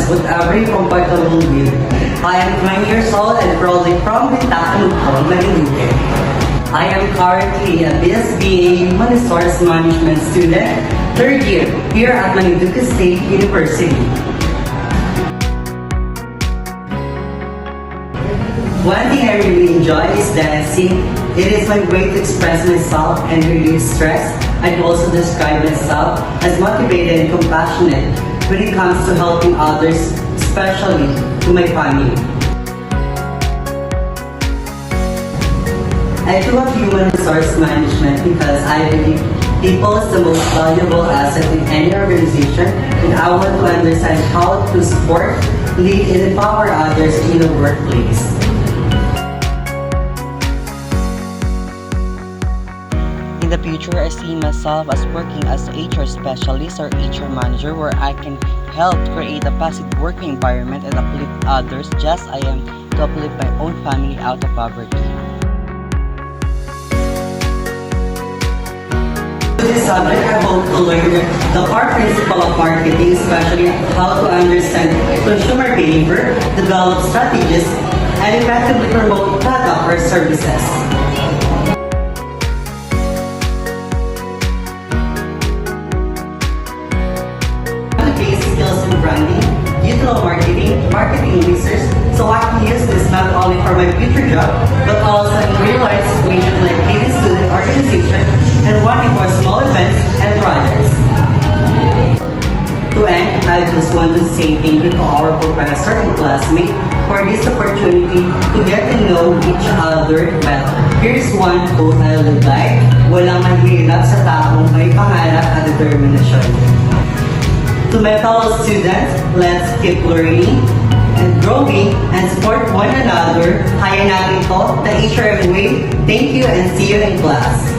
whatever you're comfortable with. I am 20 years old and proudly from Bintacalupon, Marinduque. I am currently a BSBA Human Resource Management student, third year, here at Marinduque State University. One thing I really enjoy is dancing. It is my way to express myself and relieve stress. I'd also describe myself as motivated and compassionate when it comes to helping others, especially to my family. I do have human resource management because I believe people is the most valuable asset in any organization, and I want to understand how to support, lead, and empower others in the workplace. In the future, I see myself as working as a HR specialist or HR manager where I can help create a positive working environment and uplift others just as I am to uplift my own family out of poverty. With this subject, I hope to learn the core principle of marketing, especially how to understand consumer behavior, develop strategies, and effectively promote product or services. Basic skills in branding, digital marketing, marketing research, so I can use this not only for my future job, but also in real-life situations like leading student organization and running for small events and projects. To end, I just want to say thank you to our professor and classmates for this opportunity to get to know each other better. Here's one quote I would like: walang mahirap sa taong may pangarap at determinasyon. To my fellow students, let's keep learning and growing and support one another. Kaya natin to, the HRM way. Thank you and see you in class.